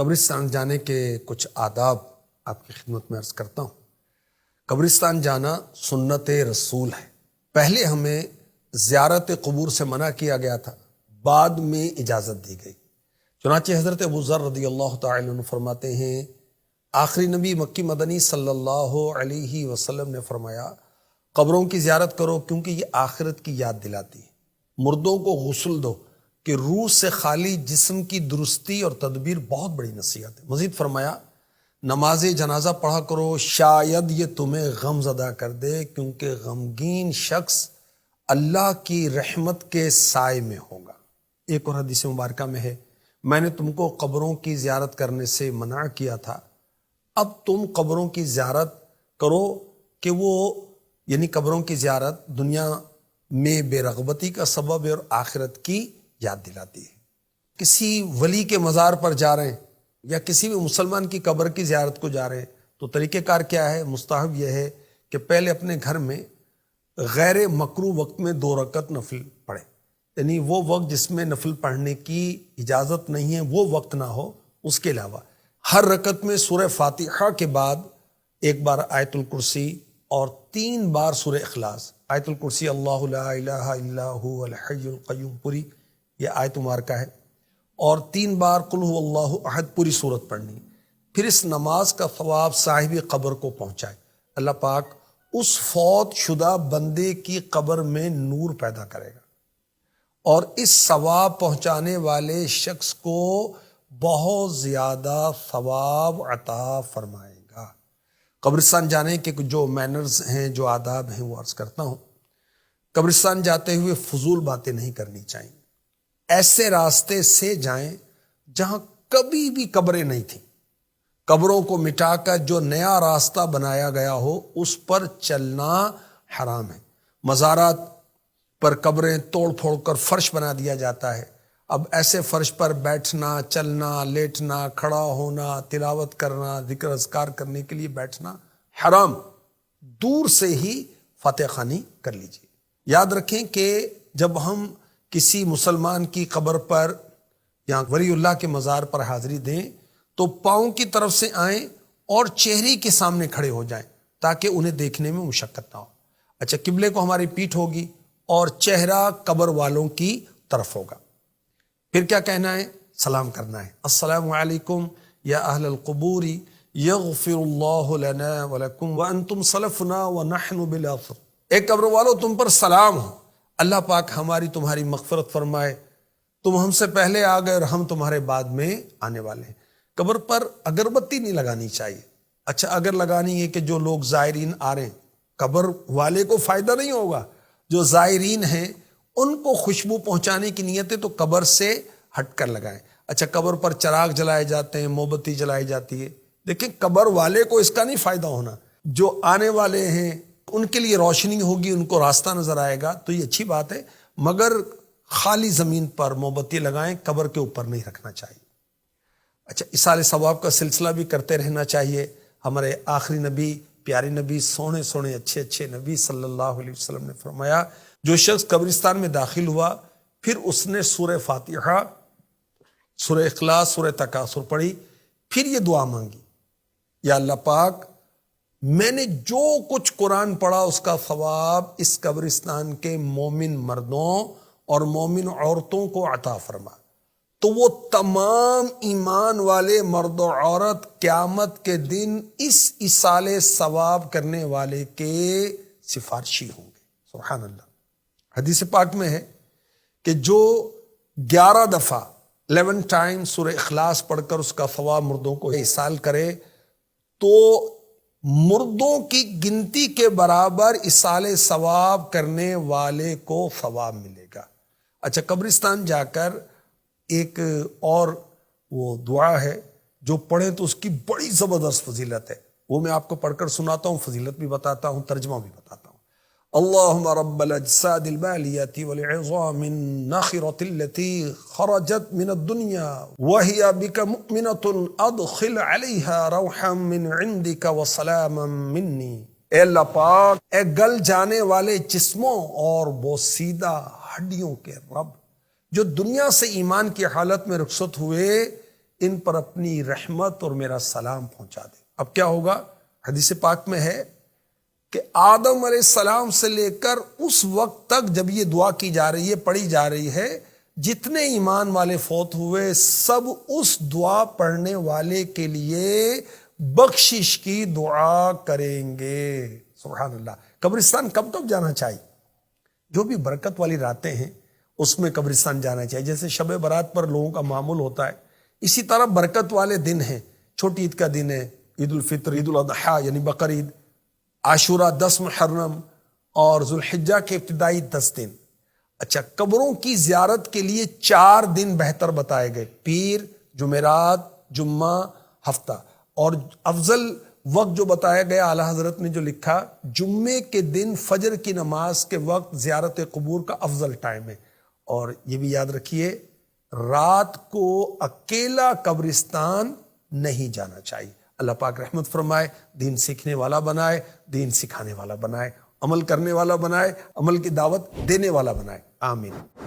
قبرستان جانے کے کچھ آداب آپ کی خدمت میں عرض کرتا ہوں۔ قبرستان جانا سنت رسول ہے۔ پہلے ہمیں زیارت قبور سے منع کیا گیا تھا، بعد میں اجازت دی گئی۔ چنانچہ حضرت ابو ذر رضی اللہ تعالی عنہ فرماتے ہیں، آخری نبی مکی مدنی صلی اللہ علیہ وسلم نے فرمایا، قبروں کی زیارت کرو کیونکہ یہ آخرت کی یاد دلاتی ہے۔ مردوں کو غسل دو کہ روح سے خالی جسم کی درستی اور تدبیر بہت بڑی نصیحت ہے۔ مزید فرمایا، نماز جنازہ پڑھا کرو، شاید یہ تمہیں غم زدہ کر دے کیونکہ غمگین شخص اللہ کی رحمت کے سائے میں ہوگا۔ ایک اور حدیث مبارکہ میں ہے، میں نے تم کو قبروں کی زیارت کرنے سے منع کیا تھا، اب تم قبروں کی زیارت کرو کہ وہ یعنی قبروں کی زیارت دنیا میں بے رغبتی کا سبب ہے اور آخرت کی یاد دلاتی ہے۔ کسی ولی کے مزار پر جا رہے ہیں یا کسی بھی مسلمان کی قبر کی زیارت کو جا رہے ہیں تو طریقہ کار کیا ہے؟ مستحب یہ ہے کہ پہلے اپنے گھر میں غیر مکروہ وقت میں 2 رکعت نفل پڑھے، یعنی وہ وقت جس میں نفل پڑھنے کی اجازت نہیں ہے وہ وقت نہ ہو۔ اس کے علاوہ ہر رکعت میں سورہ فاتحہ کے بعد 1 بار آیت الکرسی اور 3 بار سورہ اخلاص۔ آیت الکرسی اللہ لا الہ الا هو الحی القیوم پوری یہ آیت مبارکہ ہے، اور 3 بار قل هو اللہ احد پوری صورت پڑھنی۔ پھر اس نماز کا ثواب صاحب قبر کو پہنچائے، اللہ پاک اس فوت شدہ بندے کی قبر میں نور پیدا کرے گا اور اس ثواب پہنچانے والے شخص کو بہت زیادہ ثواب عطا فرمائے گا۔ قبرستان جانے کے جو مینرز ہیں، جو آداب ہیں، وہ عرض کرتا ہوں۔ قبرستان جاتے ہوئے فضول باتیں نہیں کرنی چاہیے۔ ایسے راستے سے جائیں جہاں کبھی بھی قبریں نہیں تھیں۔ قبروں کو مٹا کر جو نیا راستہ بنایا گیا ہو اس پر چلنا حرام ہے۔ مزارات پر قبریں توڑ پھوڑ کر فرش بنا دیا جاتا ہے، اب ایسے فرش پر بیٹھنا، چلنا، لیٹنا، کھڑا ہونا، تلاوت کرنا، ذکر اذکار کرنے کے لیے بیٹھنا حرام۔ دور سے ہی فاتحہ خوانی کر لیجیے۔ یاد رکھیں کہ جب ہم کسی مسلمان کی قبر پر یا ولی اللہ کے مزار پر حاضری دیں تو پاؤں کی طرف سے آئیں اور چہرے کے سامنے کھڑے ہو جائیں تاکہ انہیں دیکھنے میں مشقت نہ ہو۔ اچھا، قبلے کو ہماری پیٹھ ہوگی اور چہرہ قبر والوں کی طرف ہوگا۔ پھر کیا کہنا ہے؟ سلام کرنا ہے، السلام علیکم یا اہل القبور یغفر اللہ لنا ولکم وانتم سلفنا ونحن بالآخر۔ اے قبر والو، تم پر سلام ہو، اللہ پاک ہماری تمہاری مغفرت فرمائے، تم ہم سے پہلے آ گئے اور ہم تمہارے بعد میں آنے والے ہیں۔ قبر پر اگربتی نہیں لگانی چاہیے۔ اچھا، اگر لگانی ہے کہ جو لوگ زائرین آ رہے ہیں، قبر والے کو فائدہ نہیں ہوگا، جو زائرین ہیں ان کو خوشبو پہنچانے کی نیت ہے تو قبر سے ہٹ کر لگائیں۔ اچھا، قبر پر چراغ جلائے جاتے ہیں، موم بتی جلائی جاتی ہے، دیکھیں قبر والے کو اس کا نہیں فائدہ ہونا، جو آنے والے ہیں ان کے لیے روشنی ہوگی، ان کو راستہ نظر آئے گا تو یہ اچھی بات ہے، مگر خالی زمین پر موم بتی لگائیں، قبر کے اوپر نہیں رکھنا چاہیے۔ اچھا، اصال ثواب کا سلسلہ بھی کرتے رہنا چاہیے۔ ہمارے آخری نبی، پیارے نبی، سونے سونے اچھے اچھے نبی صلی اللہ علیہ وسلم نے فرمایا، جو شخص قبرستان میں داخل ہوا پھر اس نے سورہ فاتحہ، سورہ اخلاص، سورہ تکاثر پڑھی، پھر یہ دعا مانگی، یا اللہ پاک میں نے جو کچھ قرآن پڑھا اس کا ثواب اس قبرستان کے مومن مردوں اور مومن عورتوں کو عطا فرما، تو وہ تمام ایمان والے مرد و عورت قیامت کے دن اس ایصال ثواب کرنے والے کے سفارشی ہوں گے۔ سبحان اللہ۔ حدیث پاک میں ہے کہ جو 11 دفعہ 11 ٹائم سورہ اخلاص پڑھ کر اس کا ثواب مردوں کو ایصال کرے تو مردوں کی گنتی کے برابر ایصال ثواب کرنے والے کو ثواب ملے گا۔ اچھا، قبرستان جا کر ایک اور وہ دعا ہے جو پڑھیں تو اس کی بڑی زبردست فضیلت ہے، وہ میں آپ کو پڑھ کر سناتا ہوں، فضیلت بھی بتاتا ہوں، ترجمہ بھی بتاتا ہوں۔ اللہم رب الاجساد البالیۃ والعظام الناخرۃ التي خرجت من الدنیا وهي بك مؤمنۃ ادخل علیہا روحا من عندک وسلاما منی۔ اے اللہ پاک، اے گل جانے والے جسموں اور بوسیدہ ہڈیوں کے رب، جو دنیا سے ایمان کی حالت میں رخصت ہوئے، ان پر اپنی رحمت اور میرا سلام پہنچا دے۔ اب کیا ہوگا؟ حدیث پاک میں ہے کہ آدم علیہ السلام سے لے کر اس وقت تک جب یہ دعا کی جا رہی ہے، پڑھی جا رہی ہے، جتنے ایمان والے فوت ہوئے سب اس دعا پڑھنے والے کے لیے بخشش کی دعا کریں گے۔ سبحان اللہ۔ قبرستان کب تک جانا چاہیے؟ جو بھی برکت والی راتیں ہیں اس میں قبرستان جانا چاہیے۔ جیسے شب برات پر لوگوں کا معمول ہوتا ہے، اسی طرح برکت والے دن ہیں۔ چھوٹی عید کا دن ہے، عید الفطر، عید الاضحیٰ یعنی بقر عید، عاشوراء 10 محرم اور ذوالحجہ کے ابتدائی 10 دن۔ اچھا، قبروں کی زیارت کے لیے 4 دن بہتر بتائے گئے: پیر، جمعرات، جمعہ، ہفتہ۔ اور افضل وقت جو بتایا گیا، اعلیٰ حضرت نے جو لکھا، جمعے کے دن فجر کی نماز کے وقت زیارت قبور کا افضل ٹائم ہے۔ اور یہ بھی یاد رکھیے، رات کو اکیلا قبرستان نہیں جانا چاہیے۔ اللہ پاک رحمت فرمائے، دین سیکھنے والا بنائے، دین سکھانے والا بنائے، عمل کرنے والا بنائے، عمل کی دعوت دینے والا بنائے، آمین۔